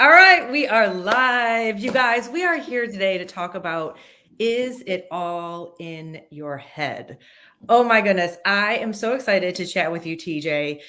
All right, we are live. You guys, we are here today to talk about, is it all in your head? Oh my goodness, I am so excited to chat with you, TJ.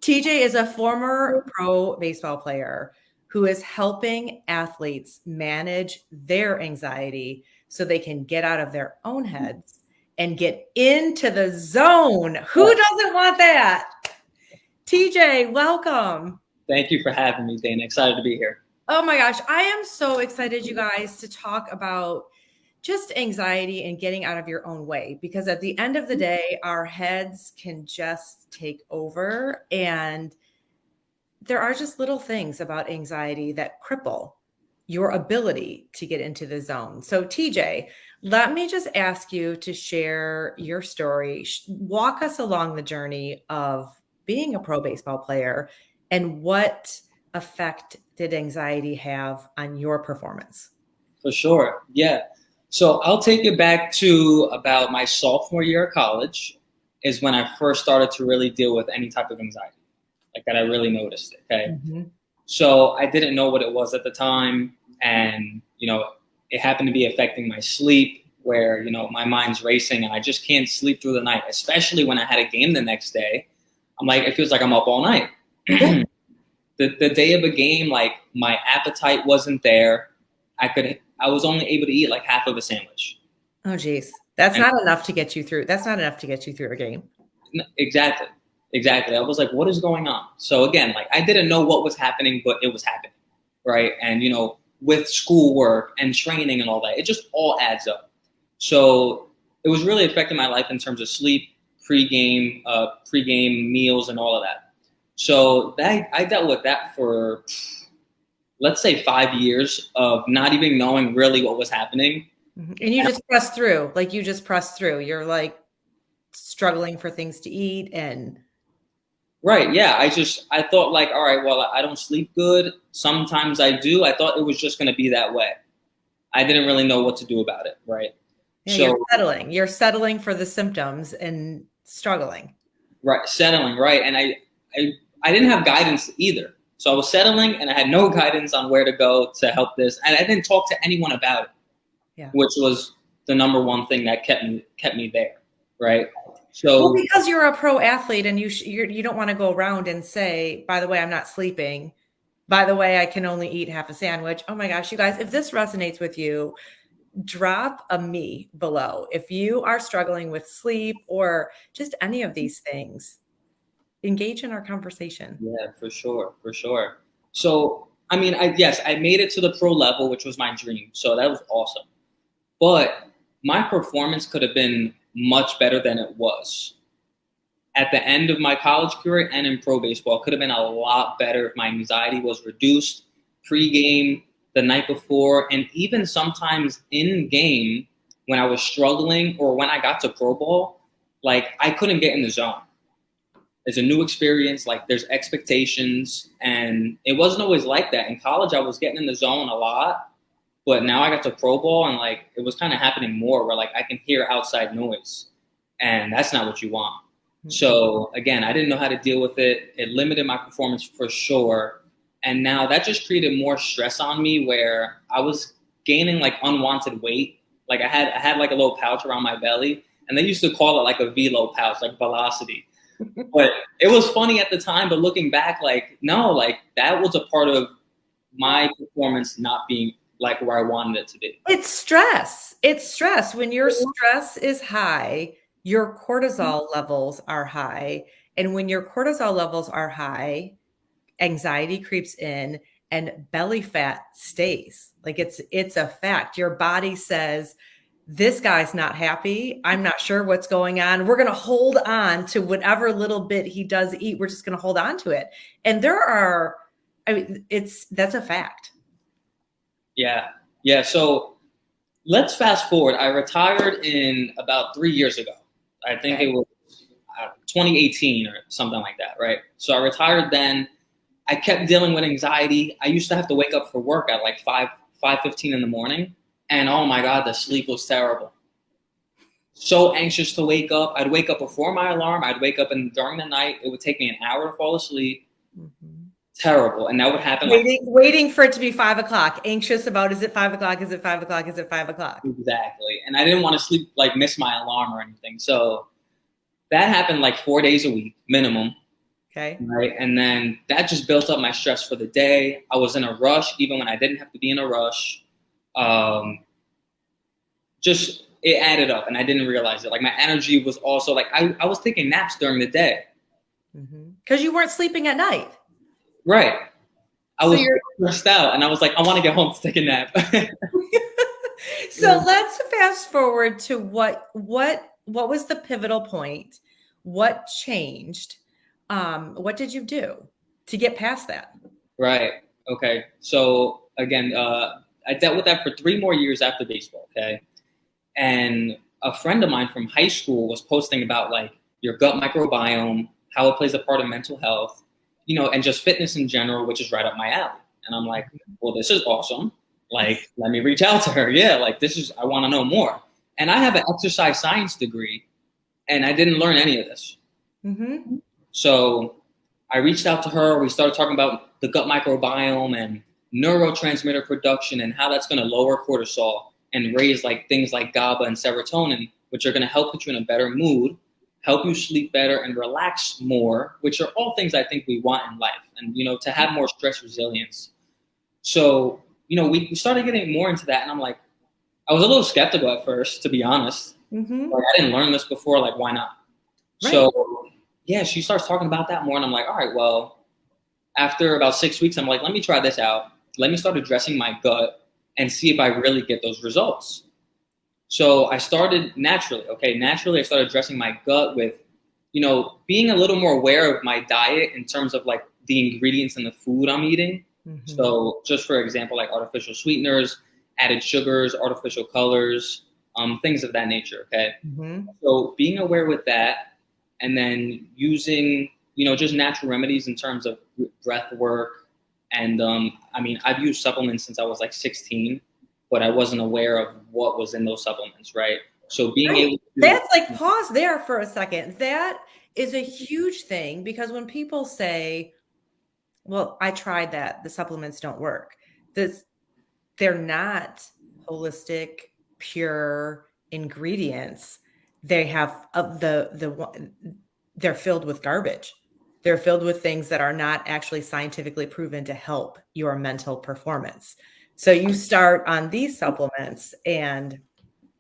TJ is a former pro baseball player who is helping athletes manage their anxiety so they can get out of their own heads and get into the zone. Who Oh, doesn't want that? TJ, welcome. thank you for having me, Dana. Excited to be here. Oh my gosh, I am so excited, you guys, to talk about just anxiety and getting out of your own way, because at the end of the day, our heads can just take over. And there are just little things about anxiety that cripple your ability to get into the zone. So, TJ, let me just ask you to share your story. Walk us along the journey of being a pro baseball player and what effect did anxiety have on your performance? For sure. Yeah. So I'll take it back to about my sophomore year of college is when I first started to really deal with any type of anxiety, like that I really noticed it. Okay. Mhm. So I didn't know what it was at the time. And, it happened to be affecting my sleep where, my mind's racing and I just can't sleep through the night, especially when I had a game the next day. I'm like, it feels like I'm up all night. Yeah. The day of a game, like my appetite wasn't there. I was only able to eat like half of a sandwich. Oh, geez. That's And not enough to get you through. That's not enough to get you through a game. exactly, exactly. I was like, what is going on? So again, like I didn't know what was happening, but it was happening, right? And with schoolwork and training and all that, it just all adds up. So it was really affecting my life in terms of sleep, pregame meals, and all of that. So that I dealt with that for, let's say, 5 years of not even knowing really what was happening. Mhm. And you just press through. Like you just press through. You're like struggling for things to eat and Right, yeah. I thought like, all right, well, I don't sleep good. Sometimes I do. I thought it was just going to be that way. I didn't really know what to do about it, right? yeah, you're So, settling. You're settling for the symptoms and struggling. right, settling, right. And I, I didn't have guidance either. So I was settling and I had no guidance on where to go to help this. And I didn't talk to anyone about it, Yeah. which was the number one thing that kept me there, right? Well, So because you're a pro athlete and you don't want to go around and say, by the way, I'm not sleeping. By the way, I can only eat half a sandwich. Oh my gosh, you guys, if this resonates with you, drop a me below. If you are struggling with sleep or just any of these things, engage in our conversation. yeah, for sure, for sure. So I mean, yes, I made it to the pro level, which was my dream. So that was awesome. But my performance could have been much better than it was. At the end of my college career and in pro baseball, it could have been a lot better if my anxiety was reduced pre-game, the night before, and even sometimes in game when I was struggling or when I got to pro ball, like I couldn't get in the zone. It's a new experience, like there's expectations, and it wasn't always like that. In college, I was getting in the zone a lot, but now I got to pro ball and like it was kind of happening more where like I can hear outside noise, and that's not what you want. So again, I didn't know how to deal with it. It limited my performance for sure. And now that just created more stress on me where I was gaining like unwanted weight. Like I had like a little pouch around my belly, and they used to call it like a velo pouch, like velocity. But it was funny at the time, but looking back, like no, like that was a part of my performance not being like where I wanted it to be. It's stress. It's stress. When your stress is high, your cortisol levels are high. And when your cortisol levels are high, anxiety creeps in and belly fat stays. Like it's a fact. Your body says, this guy's not happy. I'm not sure what's going on. We're going to hold on to whatever little bit he does eat. We're just going to hold on to it. And I mean, that's a fact. Yeah, yeah. So let's fast forward. I retired in about 3 years ago. I think Okay. it was 2018 or something like that, right? So I retired then. I kept dealing with anxiety. I used to have to wake up for work at like 5:15 in the morning, and oh my god, the sleep was terrible. So anxious to wake up. I'd wake up before my alarm. I'd wake up during the night. It would take me an hour to fall asleep. Mhm. terrible. And that would happen like Waiting for it to be 5 o'clock, anxious about, is it 5 o'clock? Is it 5 o'clock? Is it 5 o'clock? exactly. And I didn't want to sleep, like miss my alarm or anything. So that happened like 4 days a week minimum. Okay. Right. And then that just built up my stress for the day. I was in a rush, even when I didn't have to be in a rush. Just it added up and I didn't realize it. Like my energy was also like, I was taking naps during the day. Because you weren't sleeping at night. Right. I So was you're- stressed out and I was like, I want to get home to take a nap. So let's fast forward to what was the pivotal point? What changed? What did you do to get past that? Right. Okay. So again, I dealt with that for 3 more years after baseball. Okay. And a friend of mine from high school was posting about like your gut microbiome, how it plays a part of mental health, and just fitness in general, which is right up my alley. And I'm like, well, this is awesome. Like, let me reach out to her. Yeah. Like I want to know more. And I have an exercise science degree and I didn't learn any of this. Mm-hmm. So I reached out to her. We started talking about the gut microbiome and neurotransmitter production and how that's going to lower cortisol and raise like things like GABA and serotonin, which are going to help put you in a better mood, help you sleep better and relax more, which are all things I think we want in life, and to have more stress resilience. So we started getting more into that, and I'm like, I was a little skeptical at first, to be honest. Mm-hmm. Like I didn't learn this before, like why not? Right. So yeah, she starts talking about that more, and I'm like, all right, well, after about 6 weeks, I'm like, let me try this out. Let me start addressing my gut and see if I really get those results. So I started naturally. Okay, naturally, I started addressing my gut with, being a little more aware of my diet in terms of like the ingredients in the food I'm eating. Mm-hmm. So just for example, like artificial sweeteners, added sugars, artificial colors, things of that nature. Okay. Mm-hmm. So being aware with that, and then using, just natural remedies in terms of breath work. And I've used supplements since I was like 16, but I wasn't aware of what was in those supplements, right? So being able to— That's like, pause there for a second. That is a huge thing, because when people say, well, I tried that, the supplements don't work, they're not holistic, pure ingredients. They have they're filled with garbage. They're filled with things that are not actually scientifically proven to help your mental performance. So you start on these supplements and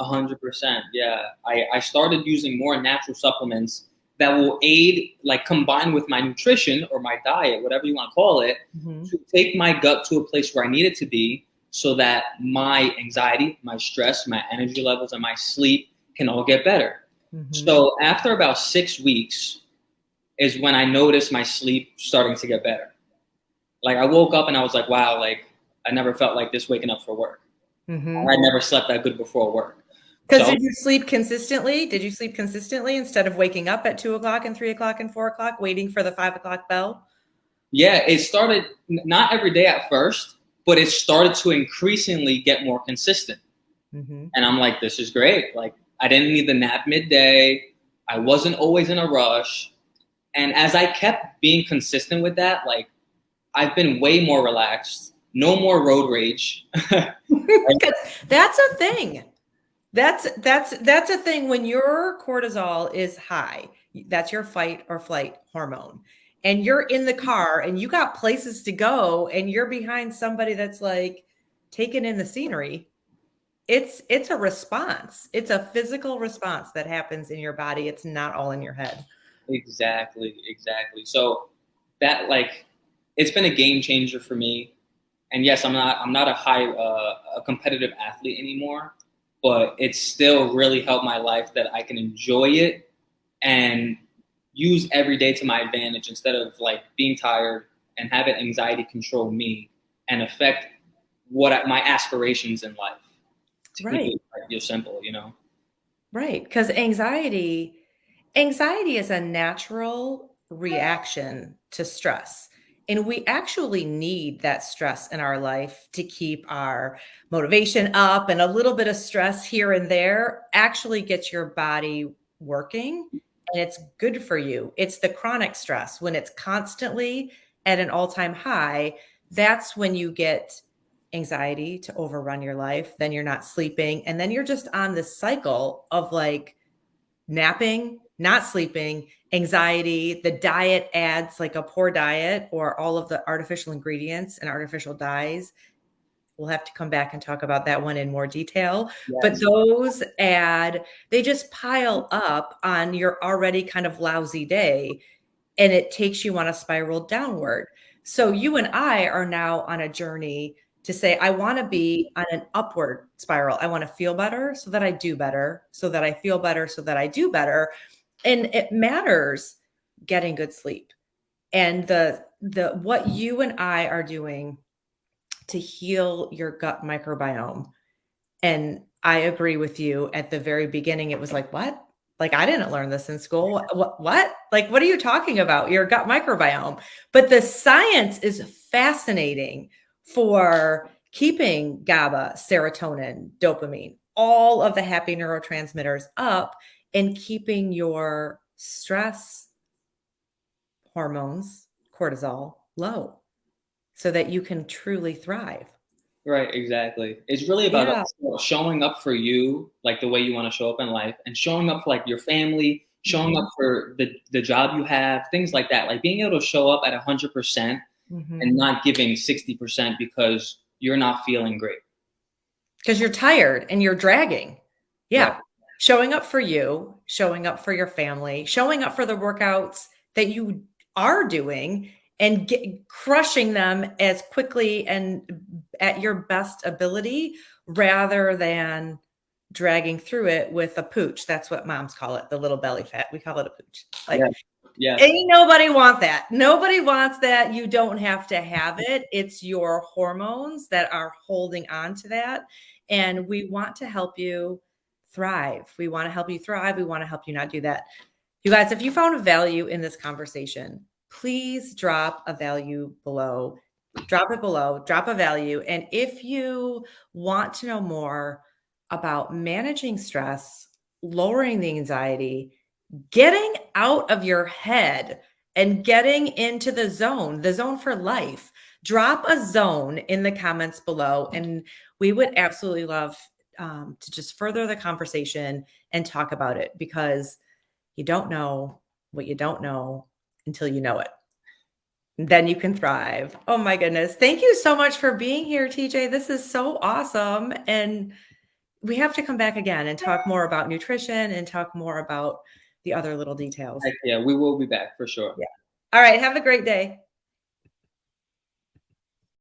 100%. Yeah. I started using more natural supplements that will aid, like combine with my nutrition or my diet, whatever you want to call it, to take my gut to a place where I need it to be, so that my anxiety, my stress, my energy levels, and my sleep can all get better. So after about 6 weeks is when I noticed my sleep starting to get better. Like I woke up and I was like, wow, like I never felt like this waking up for work. I never slept that good before work. Because did you sleep consistently? Did you sleep consistently instead of waking up at 2 o'clock and 3 o'clock and 4 o'clock, waiting for the 5 o'clock bell? Yeah, it started not every day at first, but it started to increasingly get more consistent. And I'm like, this is great. Like I didn't need the nap midday. I wasn't always in a rush. And as I kept being consistent with that, like I've been way more relaxed, no more road rage. That's a thing. That's a thing. When your cortisol is high, that's your fight or flight hormone, and you're in the car and you got places to go and you're behind somebody that's like taking in the scenery. It's a response. It's a physical response that happens in your body. It's not all in your head. Exactly. So that, like, it's been a game changer for me. And yes, I'm not a competitive athlete anymore, but it's still really helped my life that I can enjoy it and use every day to my advantage, instead of like being tired and having anxiety control me and affect my aspirations in life. Right. You're simple, Right. Because anxiety is a natural reaction to stress. And we actually need that stress in our life to keep our motivation up, and a little bit of stress here and there actually gets your body working, and it's good for you. It's the chronic stress when it's constantly at an all-time high, that's when you get anxiety to overrun your life. Then you're not sleeping. And then you're just on this cycle of like napping, not sleeping, anxiety. The diet adds, like a poor diet or all of the artificial ingredients and artificial dyes. We'll have to come back and talk about that one in more detail. But Yes. those they just pile up on your already kind of lousy day, and it takes you on a spiral downward. So you and I are now on a journey to say, I want to be on an upward spiral. I want to feel better so that I do better, so that I feel better, so that I do better. And it matters getting good sleep. And the what you and I are doing to heal your gut microbiome. And I agree with you. At the very beginning, it was like, what? Like, I didn't learn this in school. What? Like, what are you talking about? Your gut microbiome. But the science is fascinating for keeping GABA, serotonin, dopamine, all of the happy neurotransmitters up, and keeping your stress hormones, cortisol, low, so that you can truly thrive. Right, exactly. It's really about Yeah. showing up for you, like the way you want to show up in life, and showing up for like your family, showing up Mhm. for the job you have, things like that. Like being able to show up at 100% and Mhm. not giving 60% because you're not feeling great. Because you're tired and you're dragging. Right. Yeah. Showing up for you, showing up for your family, showing up for the workouts that you are doing and crushing them as quickly and at your best ability rather than dragging through it with a pooch. That's what moms call it, the little belly fat. We call it a pooch. Yeah. Like, Yes. ain't nobody want that. Nobody wants that. You don't have to have it. It's your hormones that are holding on to that. And we want to help you thrive. We want to help you thrive. We want to help you not do that. You guys, if you found value in this conversation, please drop a value below. Drop it below, drop a value. And if you want to know more about managing stress, lowering the anxiety, getting out of your head and getting into the zone for life, drop a zone in the comments below. And we would absolutely love to just further the conversation and talk about it, because you don't know what you don't know until you know it. Then you can thrive. Oh my goodness. Thank you so much for being here, TJ. This is so awesome. And we have to come back again and talk more about nutrition and talk more about the other little details. Heck yeah, we will be back for sure. Yeah. All right. Have a great day.